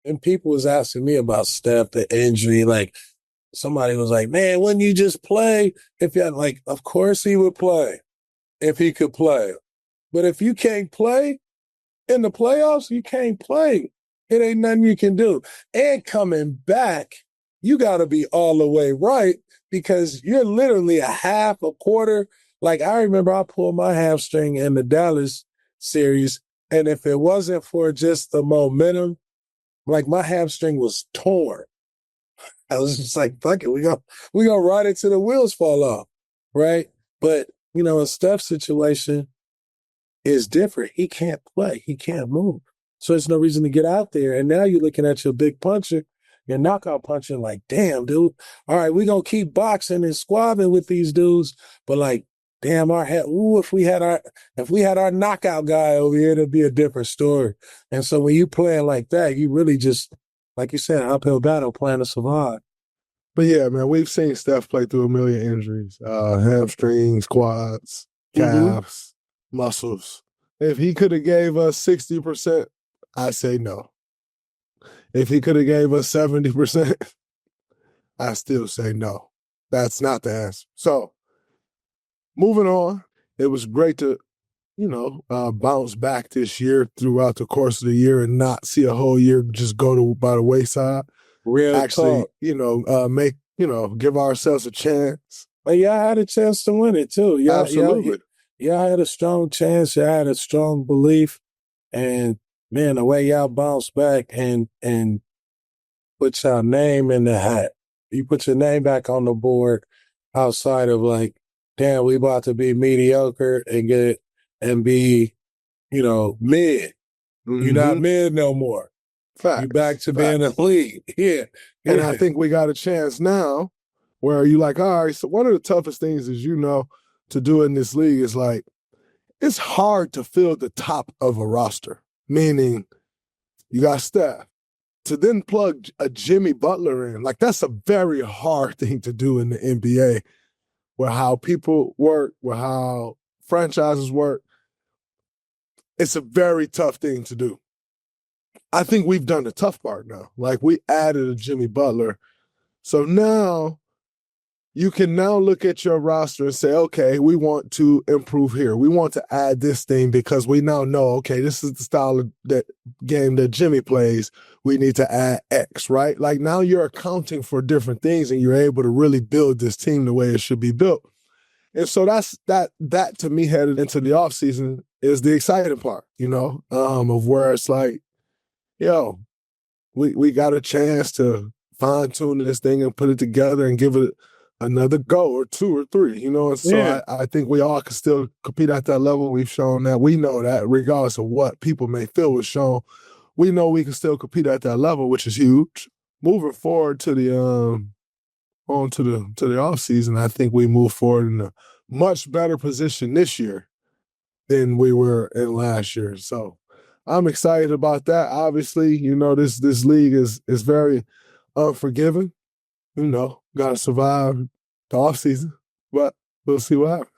And people was asking me about Steph, the injury. Like somebody was like, man, wouldn't you just play? If you had like, of course he would play if he could play. But if you can't play in the playoffs, you can't play. It ain't nothing you can do. And coming back, you got to be all the way right because you're literally a half, a quarter. Like I remember I pulled my hamstring in the Dallas series, and if it wasn't for just the momentum, like my hamstring was torn. I was just like, fuck it, we gonna ride it till the wheels fall off, right? But in Steph's situation is different. He can't play. He can't move. So there's no reason to get out there. And now you're looking at your big puncher, your knockout puncher, like, damn, dude. All right, we're gonna keep boxing and squabbling with these dudes, but like, damn, if we had our knockout guy over here, it'd be a different story. And so when you playing like that, you really just, like you said, uphill battle playing to survive. But yeah, man, we've seen Steph play through a million injuries, hamstrings, quads, calves, muscles. If he could have gave us 60%, I say no. If he could have gave us 70%, I still say no. That's not the answer. So, moving on, it was great to, bounce back this year throughout the course of the year and not see a whole year just go by the wayside. Real Actually, talk. give ourselves a chance. But y'all had a chance to win it too. Absolutely. Y'all had a strong chance. Y'all had a strong belief. And man, the way y'all bounced back and put your name in the hat. You put your name back on the board outside of like, damn, we about to be mediocre and be, mid. Mm-hmm. You're not mid no more. Facts. You're back to being a lead. Yeah. And I think we got a chance now where you're like, all right, so one of the toughest things is, to do in this league is like, it's hard to fill the top of a roster, meaning you got Steph. To then plug a Jimmy Butler in, like that's a very hard thing to do in the NBA, where how people work, where how franchises work. It's a very tough thing to do. I think we've done the tough part now. Like we added a Jimmy Butler. So now you can now look at your roster and say, okay, we want to improve here. We want to add this thing because we now know, okay, this is the style of that game that Jimmy plays. We need to add X, right? Like now you're accounting for different things and you're able to really build this team the way it should be built. And so that to me headed into the offseason is the exciting part, of where it's like, we got a chance to fine tune this thing and put it together and give it another go or two or three, And so I think we all can still compete at that level. We've shown that. We know that regardless of what people may feel was shown, we know we can still compete at that level, which is huge. Moving forward to the to the offseason, I think we move forward in a much better position this year than we were in last year. So I'm excited about that. Obviously, this league is very unforgiving. Got to survive the offseason, but we'll see what happens.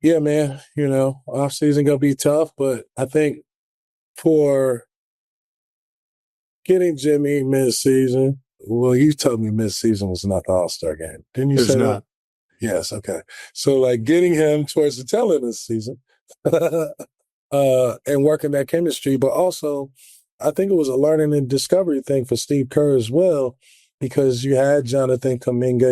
Yeah, man, offseason going to be tough, but I think for getting Jimmy mid-season, well, you told me mid-season was not the All-Star game. Didn't you say not. That? Yes, okay. So, like, getting him towards the tail end of the season and working that chemistry, but also I think it was a learning and discovery thing for Steve Kerr as well, because you had Jonathan Kuminga,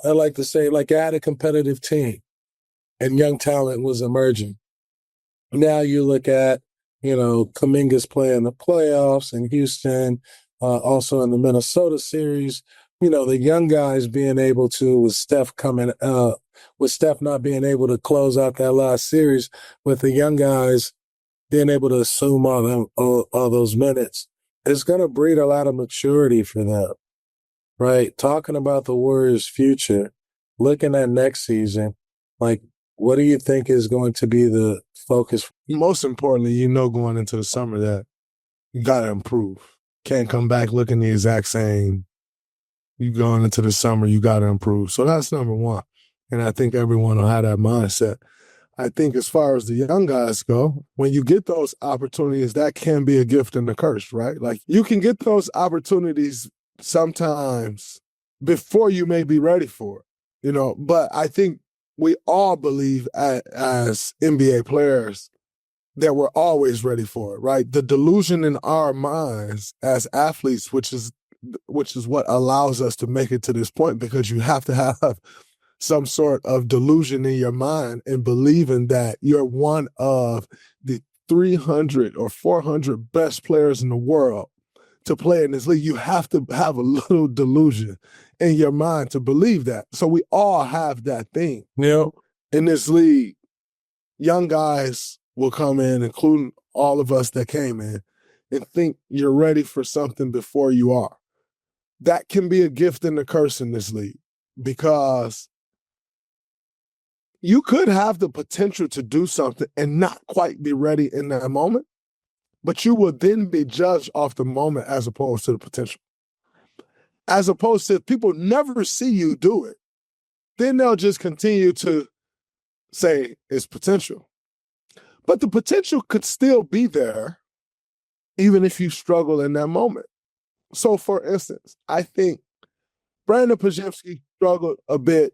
I like to say, like, you had a competitive team and young talent was emerging. Now you look at, Kuminga's playing the playoffs in Houston, also in the Minnesota series. The young guys being able to, with Steph not being able to close out that last series, with the young guys being able to assume all those minutes, it's going to breed a lot of maturity for them, right? Talking about the Warriors' future, looking at next season, like, what do you think is going to be the focus? Most importantly, going into the summer that you got to improve. Can't come back looking the exact same. You going into the summer, you got to improve. So that's number one. And I think everyone will have that mindset. I think as far as the young guys go, when you get those opportunities, that can be a gift and a curse, right? Like you can get those opportunities sometimes before you may be ready for it, but I think we all believe as NBA players that we're always ready for it, right? The delusion in our minds as athletes, which is what allows us to make it to this point, because you have to have some sort of delusion in your mind and believing that you're one of the 300 or 400 best players in the world to play in this league. You have to have a little delusion in your mind to believe that. So we all have that thing. In this league, young guys will come in, including all of us that came in, and think you're ready for something before you are. That can be a gift and a curse in this league, because you could have the potential to do something and not quite be ready in that moment, but you will then be judged off the moment as opposed to the potential. As opposed to, if people never see you do it, then they'll just continue to say it's potential. But the potential could still be there even if you struggle in that moment. So, for instance, I think Brandon Podziemski struggled a bit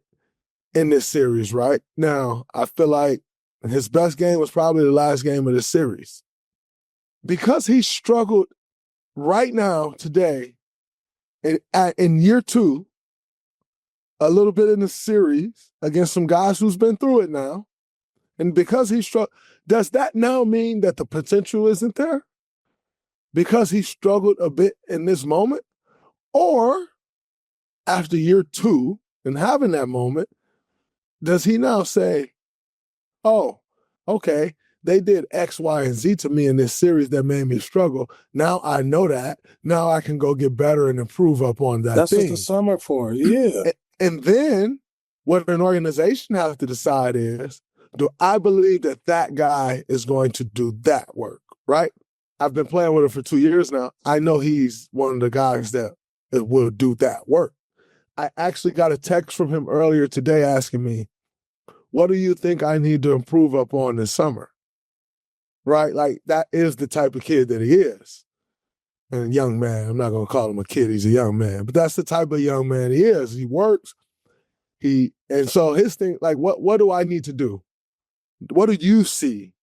in this series, right? Now, I feel like his best game was probably the last game of the series. Because he struggled right now, today, in year 2, a little bit in the series against some guys who's been through it now, and because he struggled, does that now mean that the potential isn't there? Because he struggled a bit in this moment? Or after year 2 and having that moment, does he now say, oh, okay, they did X, Y, and Z to me in this series that made me struggle. Now I know that. Now I can go get better and improve upon that That's thing. what the summer for, yeah. And then what an organization has to decide is, do I believe that guy is going to do that work, right? I've been playing with him for 2 years now. I know he's one of the guys that will do that work. I actually got a text from him earlier today asking me, what do you think I need to improve upon this summer? Right? Like, that is the type of kid that he is. And young man, I'm not going to call him a kid, he's a young man. But that's the type of young man he is. He works. And so his thing, like, what do I need to do? What do you see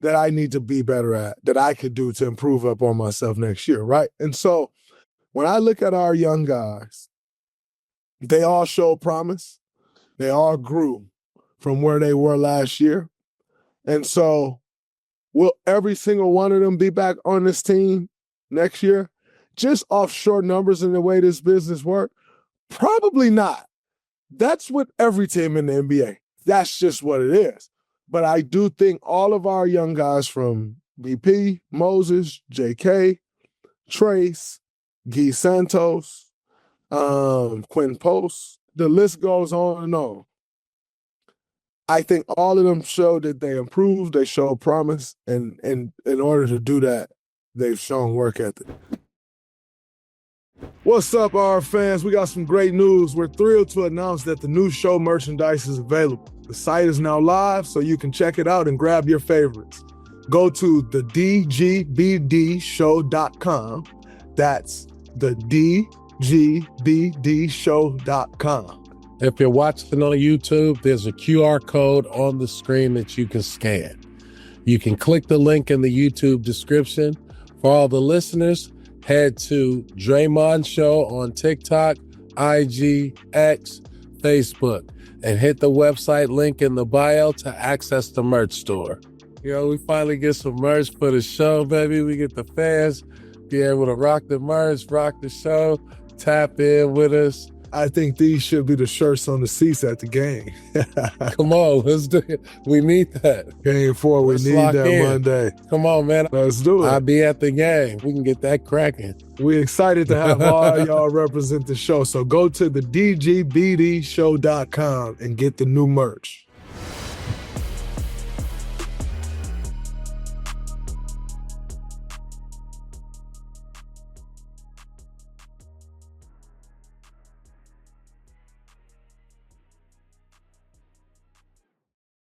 that I need to be better at, that I could do to improve up on myself next year, right? And so when I look at our young guys, they all show promise. They all grew from where they were last year. And so will every single one of them be back on this team next year? Just off short numbers and the way this business works? Probably not. That's with every team in the NBA. That's just what it is. But I do think all of our young guys from BP, Moses, JK, Trace, Guy Santos, Quinn Post, the list goes on and on. I think all of them showed that they improved, they showed promise, and in order to do that, they've shown work ethic. What's up, our fans? We got some great news. We're thrilled to announce that the new show merchandise is available. The site is now live, so you can check it out and grab your favorites. Go to the dgbdshow.com. That's the dgbdshow.com. If you're watching on YouTube, there's a QR code on the screen that you can scan. You can click the link in the YouTube description. For all the listeners, head to Draymond Show on TikTok, IG, X, Facebook, and hit the website link in the bio to access the merch store. We finally get some merch for the show, baby. We get the fans be able to rock the merch, rock the show, tap in with us. I think these should be the shirts on the seats at the game. Come on, let's do it. We need that. Game 4, we need that Monday. Come on, man. Let's do it. I'll be at the game. We can get that cracking. We're excited to have all y'all represent the show. So go to the dgbdshow.com and get the new merch.